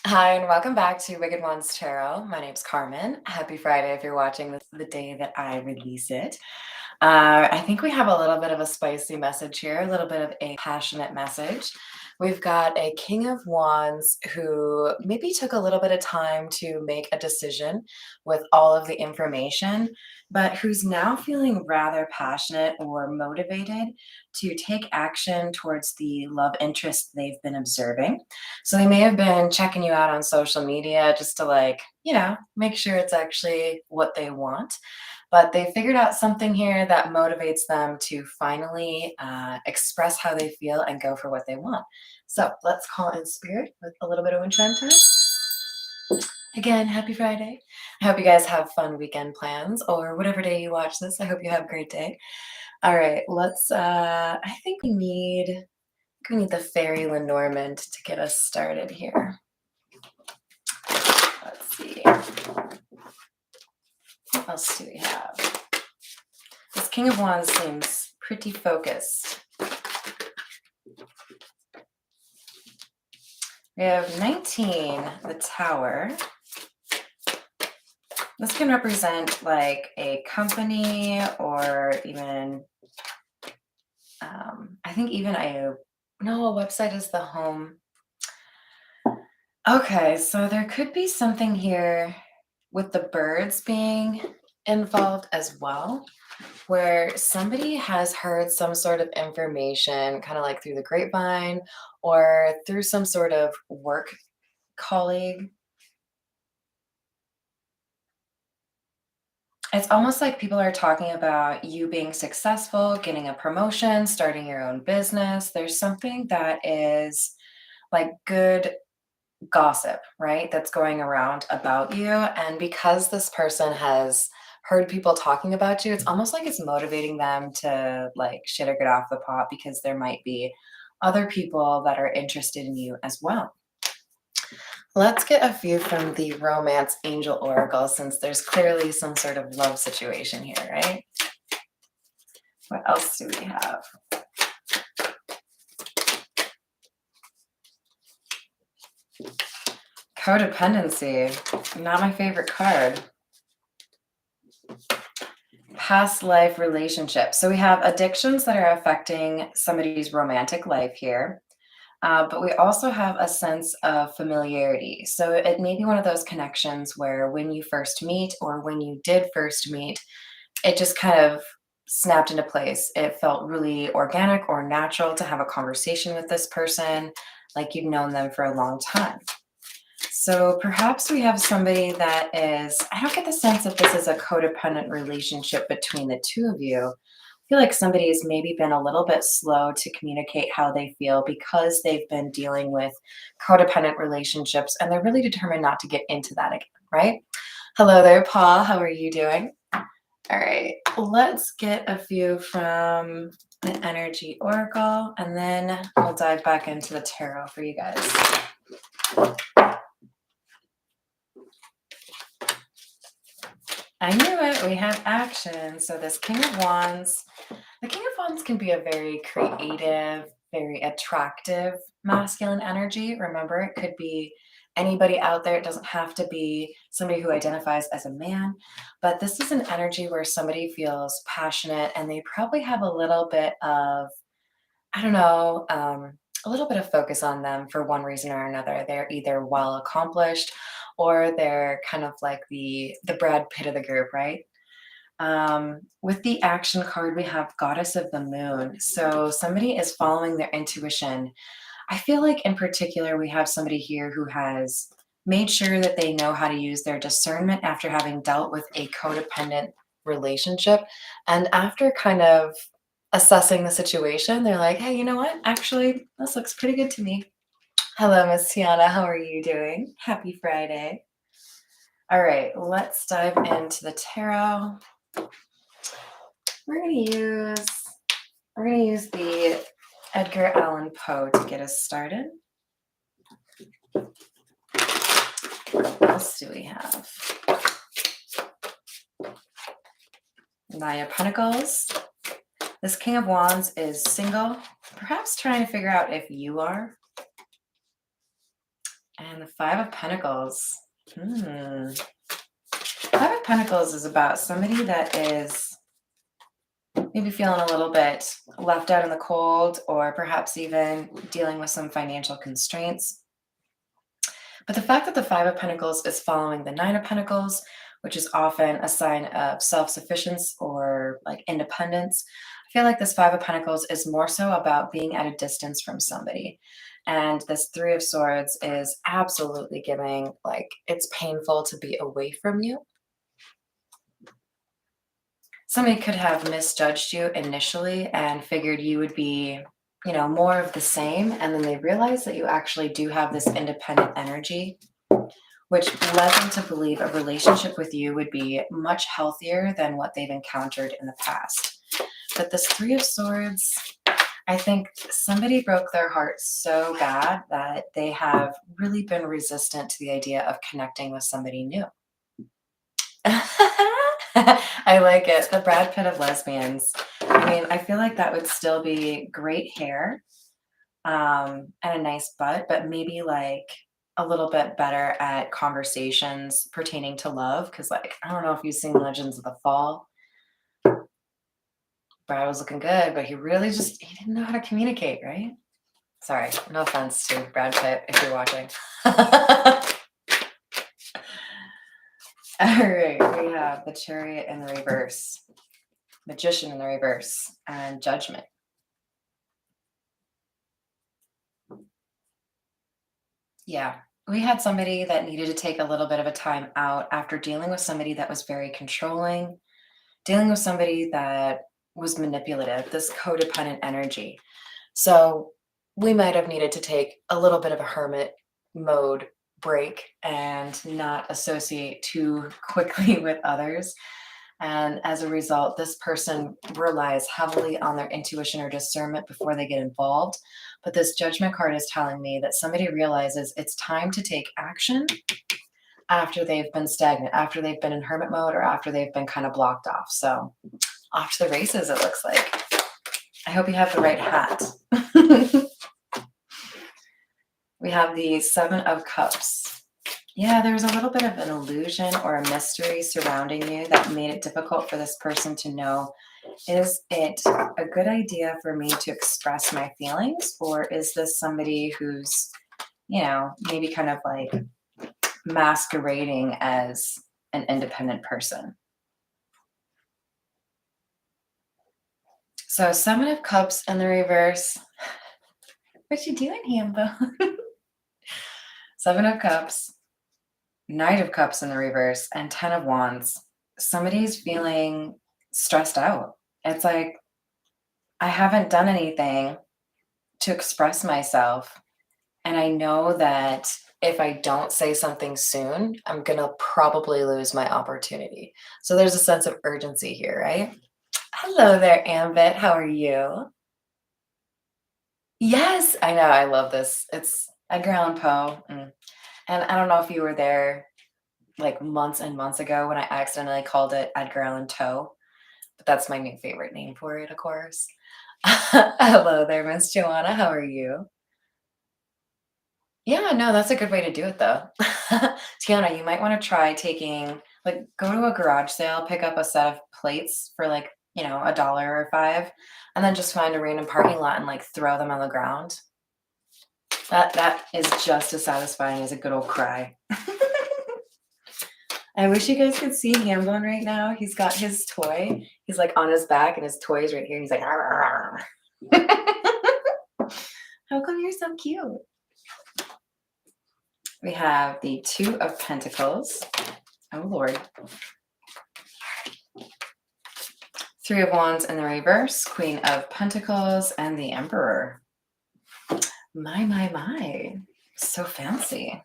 Hi, and welcome back to Wicked Ones Tarot. My name's Carmen. Happy Friday if you're watching this the day that I release it. I think we have a little bit of a spicy message here, a little bit of a passionate message. We've got a King of Wands who maybe took a little bit of time to make a decision with all of the information, but who's now feeling rather passionate or motivated to take action towards the love interest they've been observing. So they may have been checking you out on social media just to, like, make sure it's actually what they want, but they figured out something here that motivates them to finally express how they feel and go for what they want. So let's call in spirit with a little bit of enchantment. Again, happy Friday. I hope you guys have fun weekend plans or whatever day you watch this. I hope you have a great day. All right, let's I think we need the fairy Lenormand to get us started here. Let's see. What else do we have? This King of Wands seems pretty focused. We have 19, the Tower. This can represent like a company or even, I think even a website is the home. Okay, so there could be something here with the birds being involved as well, where somebody has heard some sort of information, kind of like through the grapevine or through some sort of work colleague. It's almost like people are talking about you being successful, getting a promotion, starting your own business. There's something that is like good gossip, right? That's going around about you. And because this person has heard people talking about you, it's almost like it's motivating them to like shit or get off the pot because there might be other people that are interested in you as well. Let's get a few from the Romance Angel Oracle since there's clearly some sort of love situation here, right? What else do we have? Codependency, not my favorite card. Past life relationship. So we have addictions that are affecting somebody's romantic life here. But we also have a sense of familiarity. So it may be one of those connections where when you first meet or when you did first meet, it just kind of snapped into place. It felt really organic or natural to have a conversation with this person, like you've known them for a long time. So perhaps we have somebody that is, I don't get the sense that this is a codependent relationship between the two of you. I feel like somebody has maybe been a little bit slow to communicate how they feel because they've been dealing with codependent relationships and they're really determined not to get into that again, right? Hello there, Paul. How are you doing? All right, let's get a few from the Energy Oracle and then we'll dive back into the tarot for you guys. I knew it. We have action. So this King of Wands, the King of Wands can be a very creative, very attractive masculine energy. Remember, it could be anybody out there. It doesn't have to be somebody who identifies as a man, but this is an energy where somebody feels passionate and they probably have a little bit of, I don't know, a little bit of focus on them for one reason or another. They're either well accomplished or they're kind of like the Brad Pitt of the group, right? With the action card, we have Goddess of the Moon. So somebody is following their intuition. I feel like in particular, we have somebody here who has made sure that they know how to use their discernment after having dealt with a codependent relationship. And after kind of assessing the situation, they're like, hey, you know what? Actually, this looks pretty good to me. Hello, Miss Tiana. How are you doing? Happy Friday. All right, let's dive into the tarot. We're gonna use the Edgar Allan Poe to get us started. What else do we have? Nine of Pentacles. This King of Wands is single, perhaps trying to figure out if you are. And And the Five of Pentacles. Five of Pentacles is about somebody that is maybe feeling a little bit left out in the cold, or perhaps even dealing with some financial constraints. But the fact that the Five of Pentacles is following the Nine of Pentacles, which is often a sign of self-sufficiency or like independence, I feel like this Five of Pentacles is more so about being at a distance from somebody. And this Three of Swords is absolutely giving, like, it's painful to be away from you. Somebody could have misjudged you initially and figured you would be, more of the same. And then they realize that you actually do have this independent energy, which led them to believe a relationship with you would be much healthier than what they've encountered in the past. But this Three of Swords, I think somebody broke their heart so bad that they have really been resistant to the idea of connecting with somebody new. I like it. The Brad Pitt of lesbians. I mean, I feel like that would still be great hair, and a nice butt, but maybe like a little bit better at conversations pertaining to love. Cause like, I don't know if you've seen Legends of the Fall. Brad was looking good, but he he didn't know how to communicate, right? Sorry, no offense to Brad Pitt if you're watching. All right, we have the Chariot in the reverse, Magician in the reverse, and Judgment. Yeah, we had somebody that needed to take a little bit of a time out after dealing with somebody that was very controlling, dealing with somebody that was manipulative, this codependent energy. So we might have needed to take a little bit of a hermit mode break and not associate too quickly with others. And as a result, this person relies heavily on their intuition or discernment before they get involved. But this Judgment card is telling me that somebody realizes it's time to take action after they've been stagnant, after they've been in hermit mode, or after they've been kind of blocked off. So off to the races, it looks like. I hope you have the right hat. We have the Seven of Cups. Yeah, there's a little bit of an illusion or a mystery surrounding you that made it difficult for this person to know, is it a good idea for me to express my feelings? Or is this somebody who's, maybe kind of like masquerading as an independent person? So Seven of Cups in the reverse. What you doing, Hambo? Seven of Cups, Knight of Cups in the reverse, and Ten of Wands. Somebody's feeling stressed out. It's like, I haven't done anything to express myself. And I know that if I don't say something soon, I'm going to probably lose my opportunity. So there's a sense of urgency here, right? Hello there, Ambit. How are you? Yes, I know. I love this. It's Edgar Allan Poe. And I don't know if you were there like months and months ago when I accidentally called it Edgar Allan Toe, but that's my new favorite name for it, of course. Hello there, Miss Joanna. How are you? Yeah, no, that's a good way to do it though. Tiana, you might want to try taking, like, go to a garage sale, pick up a set of plates for like, a dollar or five, and then just find a random parking lot and like throw them on the ground. That is just as satisfying as a good old cry. I wish you guys could see Hambone right now. He's got his toy. He's like on his back and his toy's right here. He's like, "Arr, arr." How come you're so cute? We have the Two of Pentacles. Oh, Lord. Three of Wands in the reverse, Queen of Pentacles, and the Emperor. My. So fancy.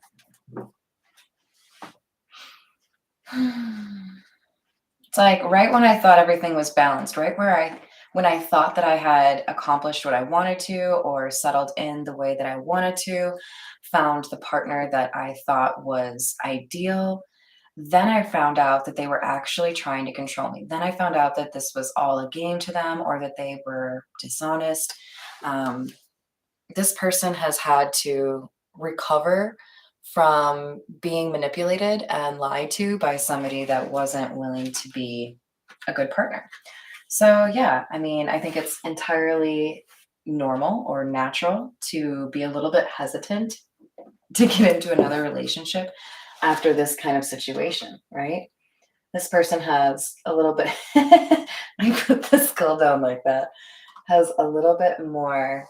It's like right when I thought everything was balanced, right when I thought that I had accomplished what I wanted to or settled in the way that I wanted to, found the partner that I thought was ideal, then I found out that they were actually trying to control me. Then I found out that this was all a game to them or that they were dishonest. This person has had to recover from being manipulated and lied to by somebody that wasn't willing to be a good partner. So, yeah, I mean, I think it's entirely normal or natural to be a little bit hesitant to get into another relationship after this kind of situation, right? This person has a little bit, I put the skull down like that, has a little bit more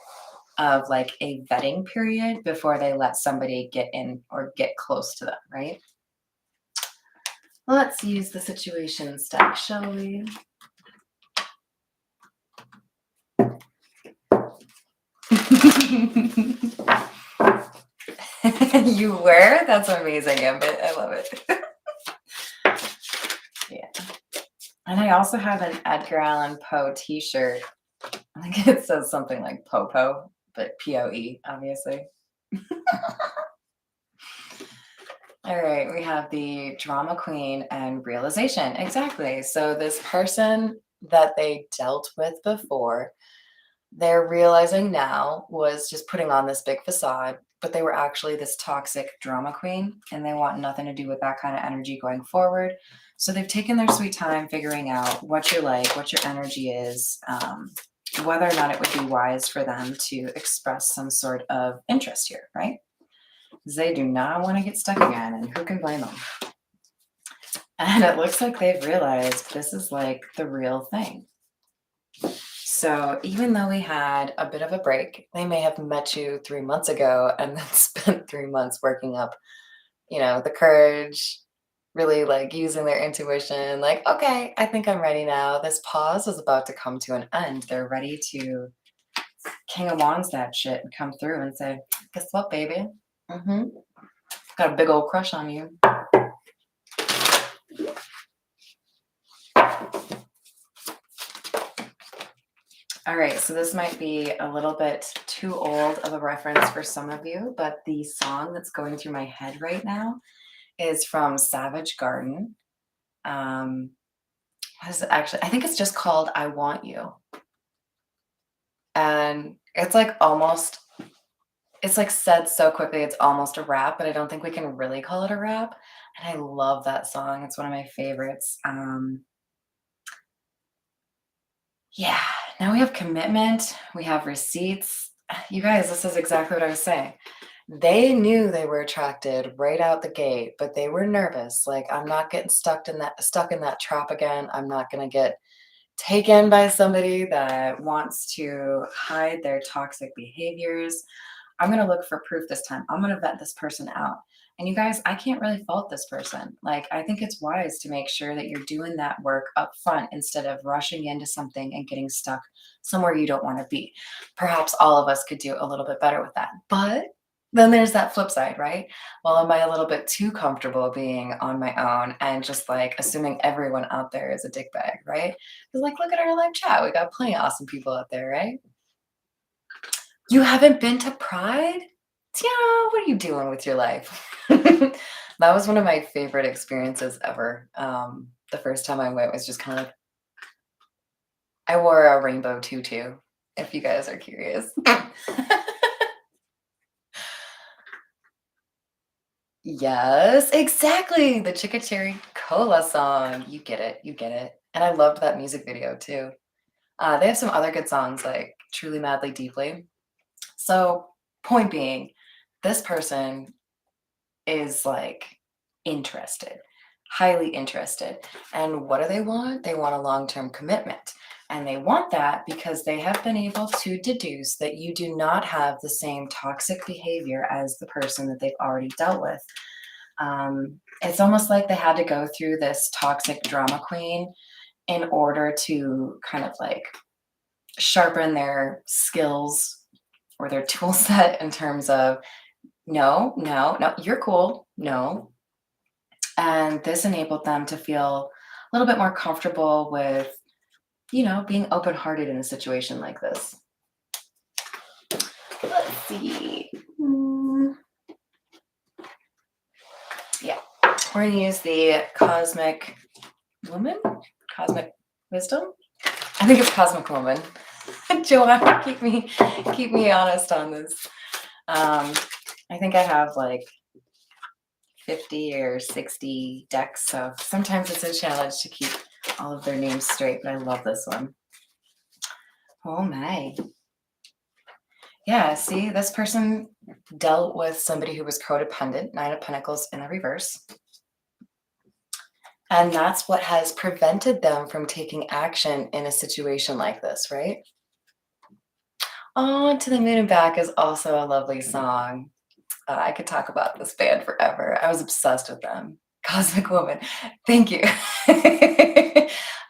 of like a vetting period before they let somebody get in or get close to them, right? Let's use the situation stack, shall we? You were? That's amazing, Ambit. I love it. Yeah. And I also have an Edgar Allan Poe t-shirt. I think it says something like Popo, but P-O-E, obviously. All right, we have the drama queen and realization. Exactly. So this person that they dealt with before, they're realizing now was just putting on this big facade, but they were actually this toxic drama queen and they want nothing to do with that kind of energy going forward. So they've taken their sweet time figuring out what you're like, what your energy is, whether or not it would be wise for them to express some sort of interest here, right? Because they do not want to get stuck again, and who can blame them? And it looks like they've realized this is like the real thing. So even though we had a bit of a break, they may have met you 3 months ago and then spent 3 months working up, the courage, really like using their intuition, like, okay, I think I'm ready now. This pause is about to come to an end. They're ready to King of Wands that shit and come through and say, guess what, baby? Got a big old crush on you. All right, so this might be a little bit too old of a reference for some of you, but the song that's going through my head right now is from Savage Garden. What is it actually? I think it's just called I Want You. And it's like it's like said so quickly, it's almost a rap, but I don't think we can really call it a rap. And I love that song. It's one of my favorites. Yeah, now we have commitment, we have receipts. You guys, this is exactly what I was saying. They knew they were attracted right out the gate, but they were nervous. Like, I'm not getting stuck in that trap again. I'm not gonna get taken by somebody that wants to hide their toxic behaviors. I'm going to look for proof this time. I'm going to vet this person out. And you guys, I can't really fault this person. Like, I think it's wise to make sure that you're doing that work up front instead of rushing into something and getting stuck somewhere you don't want to be. Perhaps all of us could do a little bit better with that. But then there's that flip side, right? Well, am I a little bit too comfortable being on my own and just like assuming everyone out there is a dickbag, right? Because, like, look at our live chat. We got plenty of awesome people out there, right? You haven't been to Pride? Tiana, what are you doing with your life? That was one of my favorite experiences ever. The first time I went was just kind of like, I wore a rainbow tutu, if you guys are curious. Yes, exactly. The Chicka Cherry Cola song. You get it. You get it. And I loved that music video too. They have some other good songs like Truly Madly Deeply. So, point being, this person is like interested, highly interested. And what do they want? They want a long term commitment. And they want that because they have been able to deduce that you do not have the same toxic behavior as the person that they've already dealt with. It's almost like they had to go through this toxic drama queen in order to kind of like sharpen their skills or their tool set in terms of no, no, no, you're cool. No. And this enabled them to feel a little bit more comfortable with, being open hearted in a situation like this. Let's see. Yeah. We're going to use the Cosmic Woman? Cosmic Wisdom? I think it's Cosmic Woman. Joanna, keep me honest on this. I think I have like 50 or 60 decks, so sometimes it's a challenge to keep all of their names straight, but I love this one. Oh my. Yeah, see, this person dealt with somebody who was codependent, Nine of Pentacles in the reverse. And that's what has prevented them from taking action in a situation like this, right? On to the Moon and Back is also a lovely song. I could talk about this band forever. I was obsessed with them. Cosmic Woman. Thank you.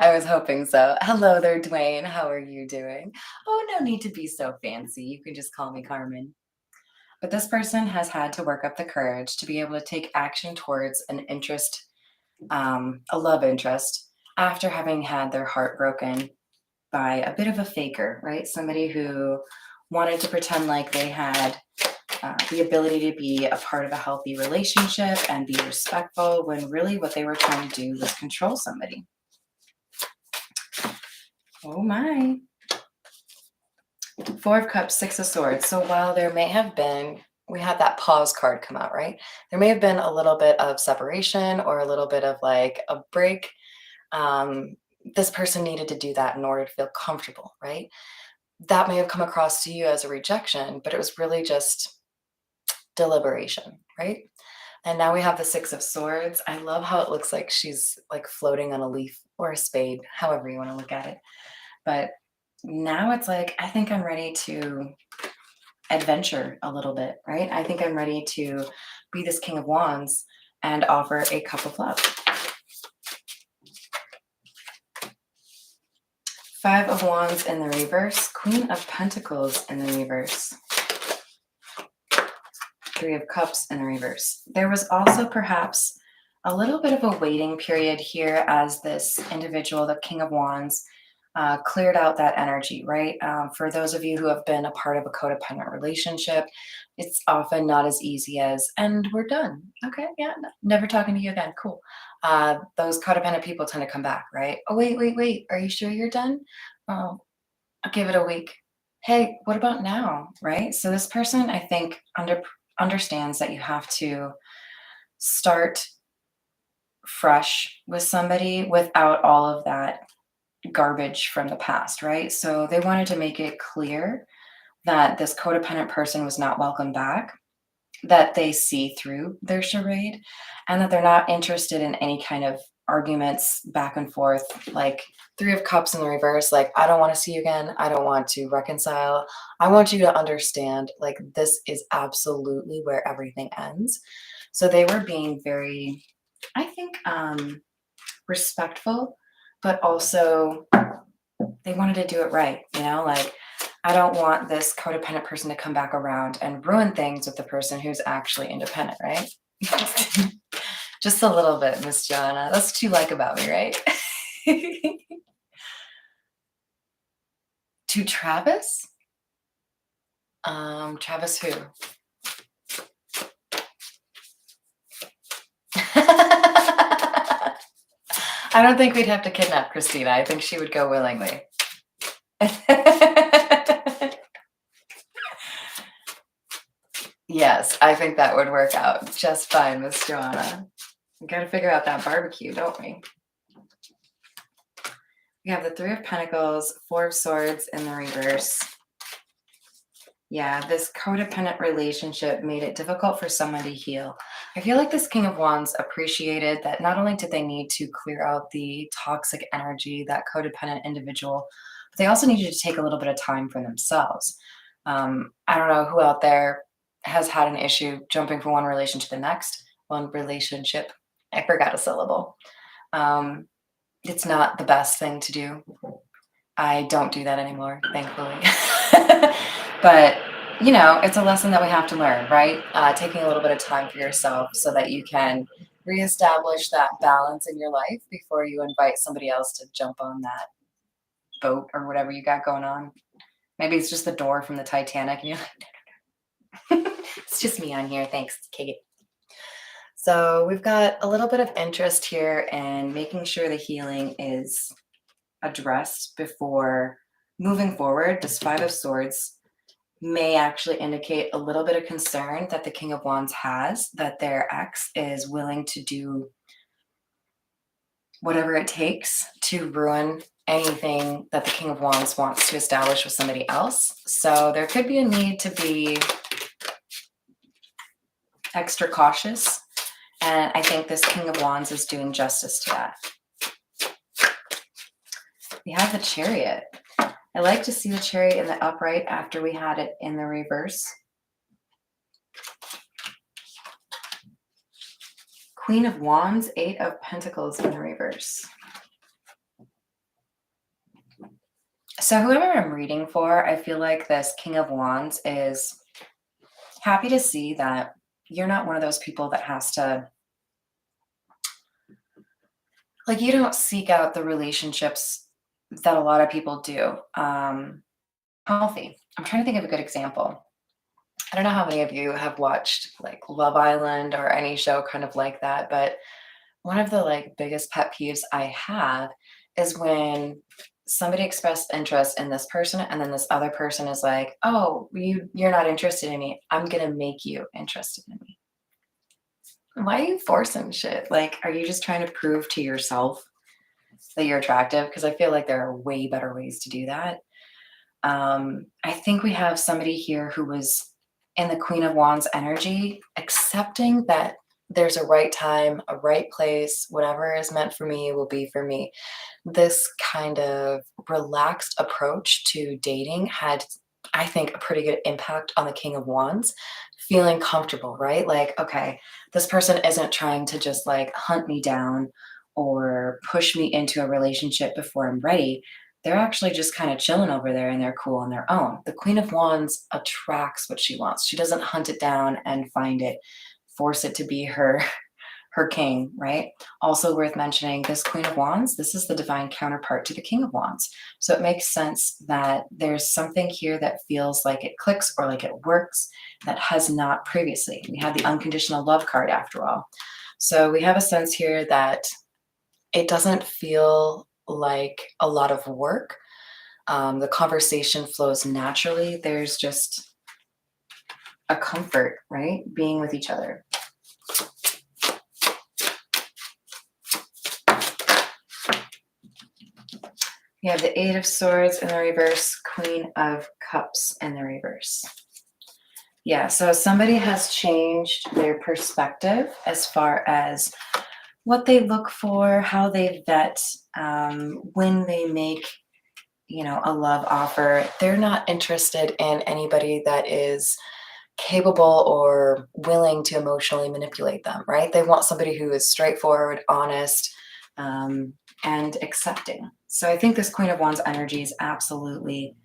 I was hoping so. Hello there, Dwayne. How are you doing? Oh, no need to be so fancy. You can just call me Carmen. But this person has had to work up the courage to be able to take action towards an interest, a love interest, after having had their heart broken by a bit of a faker, right? Somebody who wanted to pretend like they had the ability to be a part of a healthy relationship and be respectful when really what they were trying to do was control somebody. Oh my. Four of Cups, Six of Swords. So while there may have been, we had that pause card come out, right? There may have been a little bit of separation or a little bit of like a break. This person needed to do that in order to feel comfortable, right? That may have come across to you as a rejection, but it was really just deliberation, right? And now we have the Six of Swords. I love how it looks like she's like floating on a leaf or a spade, however you want to look at it. But now it's like, I think I'm ready to adventure a little bit, right? I think I'm ready to be this King of Wands and offer a cup of love. Five of Wands in the reverse, Queen of Pentacles in the reverse, Three of Cups in the reverse. There was also perhaps a little bit of a waiting period here as this individual, the King of Wands, cleared out that energy, right? For those of you who have been a part of a codependent relationship, it's often not as easy as, and we're done. Okay, yeah, never talking to you again. Cool. Those codependent people tend to come back, right? Oh, wait. Are you sure you're done? Oh, I'll give it a week. Hey, what about now, right? So this person, I think, understands that you have to start fresh with somebody without all of that garbage from the past, right? So they wanted to make it clear that this codependent person was not welcome back, that they see through their charade, and that they're not interested in any kind of arguments back and forth, like Three of Cups in the reverse, like, I don't want to see you again. I don't want to reconcile. I want you to understand, like, this is absolutely where everything ends. So they were being very, I think, respectful, but also they wanted to do it right, like I don't want this codependent person to come back around and ruin things with the person who's actually independent, right? Just a little bit, Miss Joanna. That's what you like about me, right? To Travis? Travis who? I don't think we'd have to kidnap Christina. I think she would go willingly. Yes, I think that would work out just fine, Miss Joanna. We got to figure out that barbecue, don't we? We have the Three of Pentacles, Four of Swords in the reverse. Yeah, this codependent relationship made it difficult for someone to heal. I feel like this King of Wands appreciated that not only did they need to clear out the toxic energy, that codependent individual, but they also needed to take a little bit of time for themselves. I don't know who out there has had an issue jumping from one relation to the next, one relationship. I forgot a syllable. It's not the best thing to do. I don't do that anymore, thankfully. But, it's a lesson that we have to learn, right? Taking a little bit of time for yourself so that you can reestablish that balance in your life before you invite somebody else to jump on that boat or whatever you got going on. Maybe it's just the door from the Titanic and you're like, it's just me on here. Thanks, Kate. So we've got a little bit of interest here in making sure the healing is addressed before moving forward. This Five of Swords may actually indicate a little bit of concern that the King of Wands has, that their ex is willing to do whatever it takes to ruin anything that the King of Wands wants to establish with somebody else. So there could be a need to be extra cautious. And I think this King of Wands is doing justice to that. We have the Chariot. I like to see the Chariot in the upright after we had it in the reverse. Queen of Wands, Eight of Pentacles in the reverse. So whoever I'm reading for, I feel like this King of Wands is happy to see that you're not one of those people that has to, like, you don't seek out the relationships that a lot of people do. Healthy. I'm trying to think of a good example. I don't know how many of you have watched like Love Island or any show kind of like that, but one of the like biggest pet peeves I have is when somebody expressed interest in this person and then this other person is like, oh, you're not interested in me, I'm gonna make you interested in me. Why are you forcing shit? Like, are you just trying to prove to yourself that you're attractive? Because I feel like there are way better ways to do that. I think we have somebody here who was in the Queen of Wands energy, accepting that there's a right time, a right place, whatever is meant for me will be for me. This kind of relaxed approach to dating had, I think, a pretty good impact on the King of Wands, feeling comfortable, right? Like, okay, this person isn't trying to just like hunt me down or push me into a relationship before I'm ready. They're actually just kind of chilling over there and they're cool on their own. The Queen of Wands attracts what she wants. She doesn't hunt it down and find it, force it to be her king, right? Also worth mentioning, this Queen of Wands, this is the divine counterpart to the King of Wands. So it makes sense that there's something here that feels like it clicks or like it works that has not previously. We have the unconditional love card after all. So we have a sense here that it doesn't feel like a lot of work. The conversation flows naturally. There's just a comfort, right? Being with each other. You have the Eight of Swords in the reverse, Queen of Cups in the reverse. Yeah, so somebody has changed their perspective as far as what they look for, how they vet, when they make, a love offer. They're not interested in anybody that is capable or willing to emotionally manipulate them, right? They want somebody who is straightforward, honest, and accepting. So I think this Queen of Wands energy is absolutely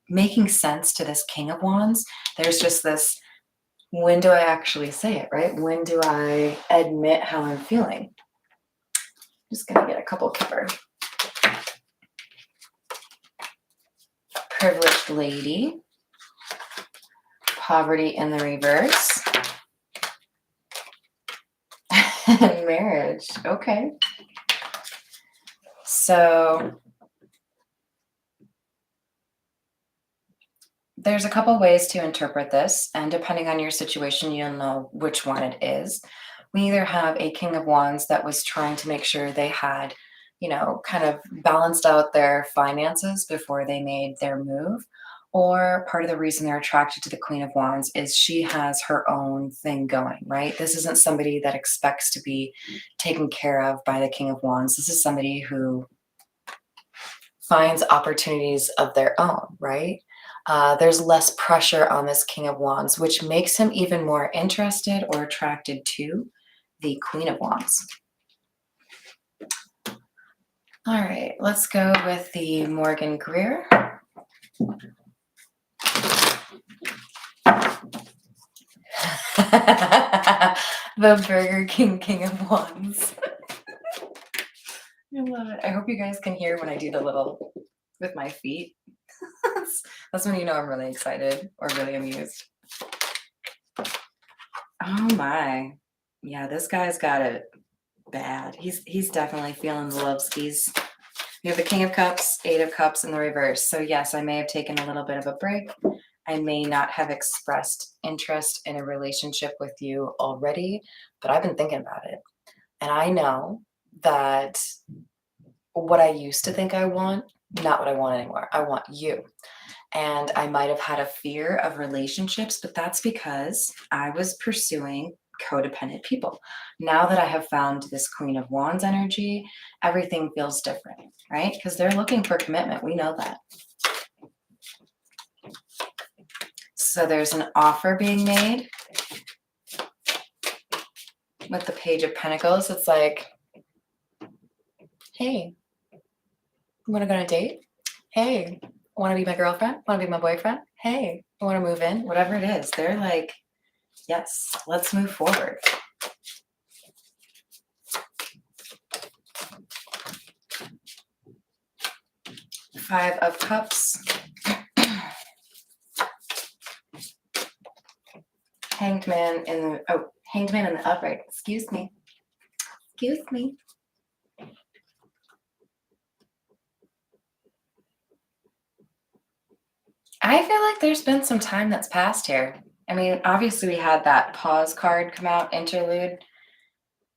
making sense to this King of Wands. There's just this, when do I actually say it, right? When do I admit how I'm feeling? Just gonna get a couple cover. Privileged Lady. Poverty in the reverse. And marriage. Okay. So there's a couple ways to interpret this, and depending on your situation, you'll know which one it is. We either have a King of Wands that was trying to make sure they had, kind of balanced out their finances before they made their move. Or part of the reason they're attracted to the Queen of Wands is she has her own thing going, right? This isn't somebody that expects to be taken care of by the King of Wands. This is somebody who finds opportunities of their own, right? There's less pressure on this King of Wands, which makes him even more interested or attracted to the Queen of Wands. All right, let's go with the Morgan Greer. The Burger King of Wands. I love it. I hope you guys can hear when I do the little with my feet. That's when you know I'm really excited or really amused. Oh my. Yeah, this guy's got it bad. He's definitely feeling the love skis. We have the King of Cups, Eight of Cups in the reverse. So yes, I may have taken a little bit of a break. I may not have expressed interest in a relationship with you already, but I've been thinking about it. And I know that what I used to think I want, not what I want anymore. I want you. And I might have had a fear of relationships, but that's because I was pursuing codependent people. Now that I have found this Queen of Wands energy, everything feels different, right? Because they're looking for commitment. We know that. So there's an offer being made with the Page of Pentacles. It's like, hey, you want to go on a date? Hey, want to be my girlfriend? Want to be my boyfriend? Hey, I want to move in? Whatever it is. They're like, yes, let's move forward. Five of Cups. Hanged Man in the upright. Excuse me. Excuse me. I feel like there's been some time that's passed here. I mean, obviously we had that pause card come out, interlude.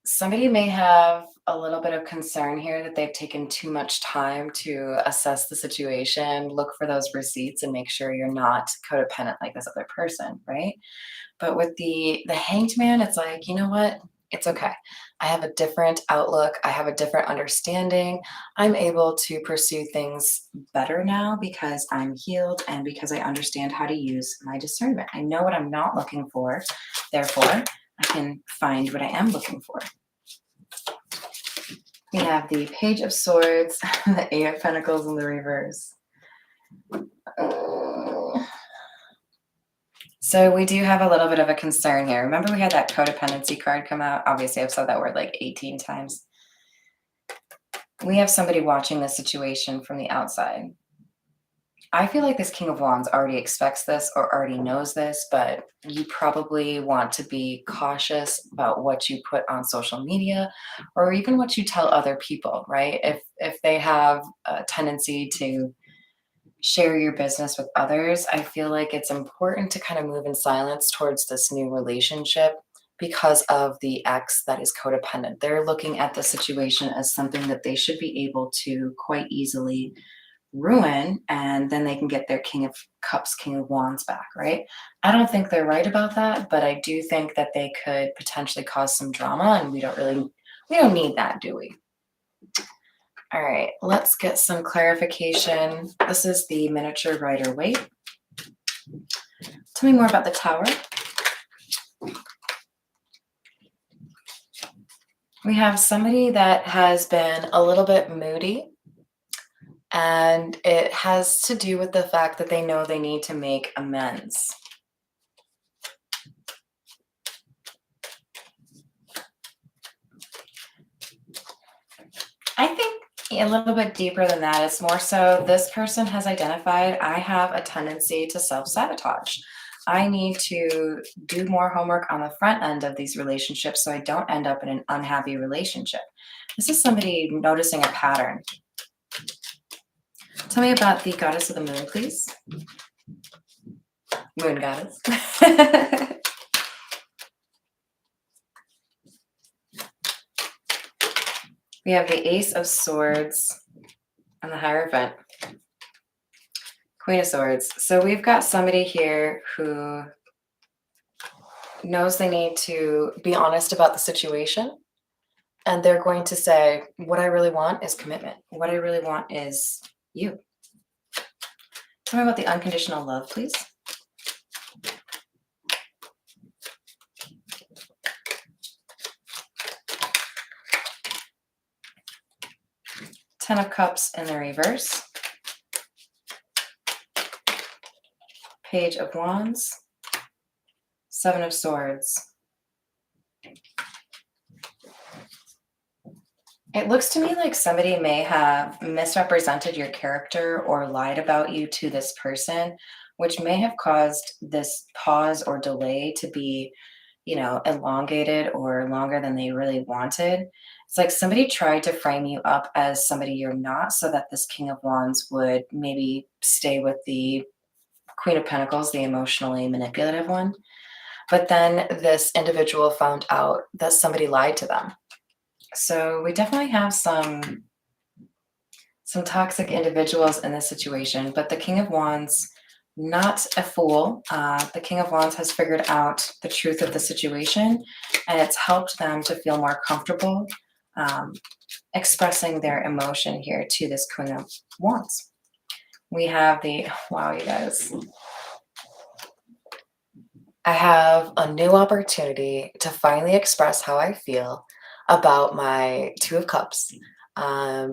Somebody may have a little bit of concern here that they've taken too much time to assess the situation, look for those receipts, and make sure you're not codependent like this other person, right? But with the Hanged Man, it's like, you know what? It's okay. I have a different outlook. I have a different understanding. I'm able to pursue things better now because I'm healed and because I understand how to use my discernment. I know what I'm not looking for. Therefore, I can find what I am looking for. We have the Page of Swords, the Eight of Pentacles in the reverse. So we do have a little bit of a concern here. Remember we had that codependency card come out? Obviously, I've said that word like 18 times. We have somebody watching the situation from the outside. I feel like this King of Wands already expects this or already knows this, but you probably want to be cautious about what you put on social media or even what you tell other people, right? If they have a tendency to share your business with others, I feel like it's important to kind of move in silence towards this new relationship because of the ex that is codependent. They're looking at the situation as something that they should be able to quite easily ruin, and then they can get their King of Cups, King of Wands back, right? I don't think they're right about that, but I do think that they could potentially cause some drama, and we don't need that, do we? All right, let's get some clarification. This is the miniature Rider-Waite. Tell me more about the Tower. We have somebody that has been a little bit moody, and it has to do with the fact that they know they need to make amends. I think a little bit deeper than that. It's more so this person has identified I have a tendency to self-sabotage. I need to do more homework on the front end of these relationships so I don't end up in an unhappy relationship. This is somebody noticing a pattern. Tell me about the Goddess of the Moon, please. Moon Goddess. We have the Ace of Swords and the Hierophant. Queen of Swords. So we've got somebody here who knows they need to be honest about the situation. And they're going to say, what I really want is commitment. What I really want is you. Tell me about the unconditional love, please. Ten of Cups in the reverse. Page of Wands. Seven of Swords. It looks to me like somebody may have misrepresented your character or lied about you to this person, which may have caused this pause or delay to be, elongated or longer than they really wanted. It's like somebody tried to frame you up as somebody you're not so that this King of Wands would maybe stay with the Queen of Pentacles, the emotionally manipulative one. But then this individual found out that somebody lied to them. So we definitely have some toxic individuals in this situation, but the King of Wands, not a fool. The King of Wands has figured out the truth of the situation, and it's helped them to feel more comfortable um, expressing their emotion here to this Queen of Wands. We have the, wow, you guys. I have a new opportunity to finally express how I feel about my Two of Cups.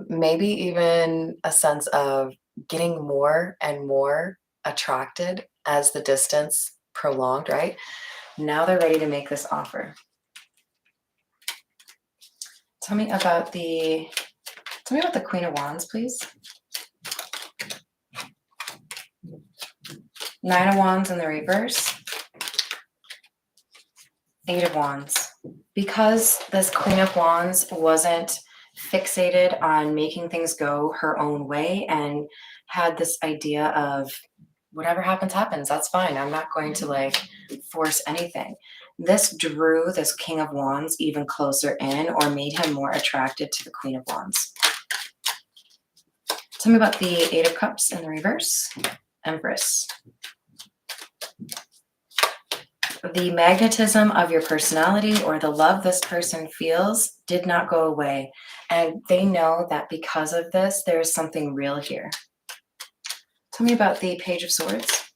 Maybe even a sense of getting more and more attracted as the distance prolonged, right? Now they're ready to make this offer. Tell me about the Queen of Wands, please. Nine of Wands in the reverse. Eight of Wands. Because this Queen of Wands wasn't fixated on making things go her own way and had this idea of whatever happens, happens. That's fine. I'm not going to like force anything. This drew this King of Wands even closer in or made him more attracted to the Queen of Wands. Tell me about the Eight of Cups in the reverse. Empress. The magnetism of your personality or the love this person feels did not go away. And they know that because of this, there's something real here. Tell me about the Page of Swords.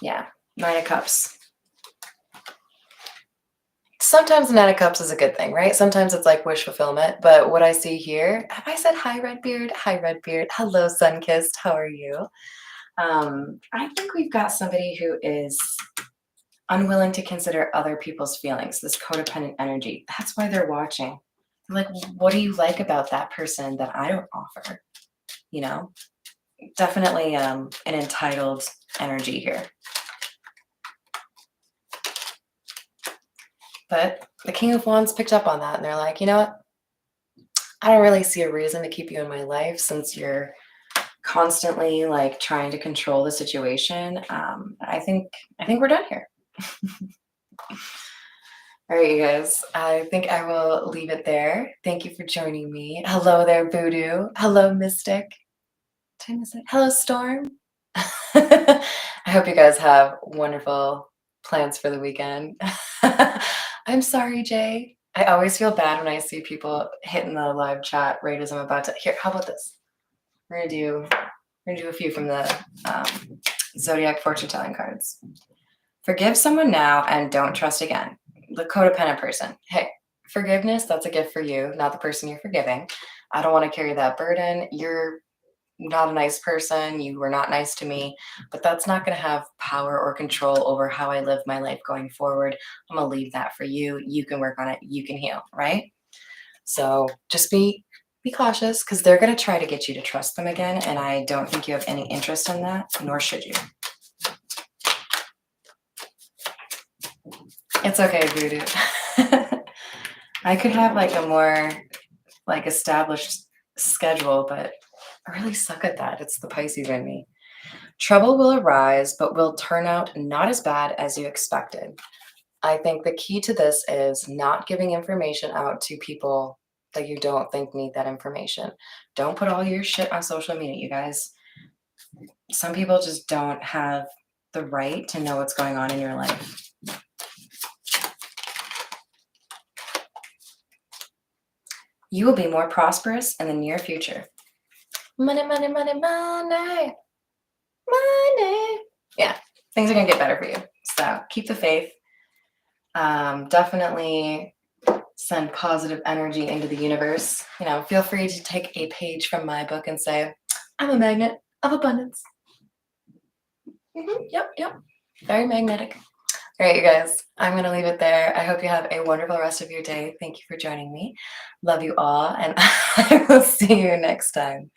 Yeah, Nine of Cups. Sometimes the Nine of Cups is a good thing, right? Sometimes it's like wish fulfillment. But what I see here, have I said hi, Redbeard? Hi, Redbeard. Hello, Sunkissed. How are you? I think we've got somebody who is unwilling to consider other people's feelings, this codependent energy. That's why they're watching. They're like, what do you like about that person that I don't offer? You know, definitely an entitled energy here. But the King of Wands picked up on that and they're like, you know what? I don't really see a reason to keep you in my life since you're constantly like trying to control the situation. I think we're done here. All right, you guys, I think I will leave it there. Thank you for joining me. Hello there, Voodoo. Hello, Mystic. Did I miss it? Hello, Storm. I hope you guys have wonderful plans for the weekend. I'm sorry, Jay. I always feel bad when I see people hitting the live chat right as I'm about to. Here, how about this? We're gonna do a few from the Zodiac fortune telling cards. Forgive someone now and don't trust again. The codependent person. Hey, forgiveness, that's a gift for you, not the person you're forgiving. I don't want to carry that burden. You're not a nice person. You were not nice to me, but that's not going to have power or control over how I live my life going forward. I'm going to leave that for you. You can work on it. You can heal, right? So just be cautious because they're going to try to get you to trust them again. And I don't think you have any interest in that, nor should you. It's okay, Voodoo. I could have like a more like established schedule, but I really suck at that. It's the Pisces in me. Trouble will arise, but will turn out not as bad as you expected. I think the key to this is not giving information out to people that you don't think need that information. Don't put all your shit on social media, you guys. Some people just don't have the right to know what's going on in your life. You will be more prosperous in the near future. Money, money, money, money. Money. Yeah, things are going to get better for you. So keep the faith. Definitely send positive energy into the universe. You know, feel free to take a page from my book and say, I'm a magnet of abundance. Yep. Very magnetic. All right, you guys, I'm going to leave it there. I hope you have a wonderful rest of your day. Thank you for joining me. Love you all, and I will see you next time.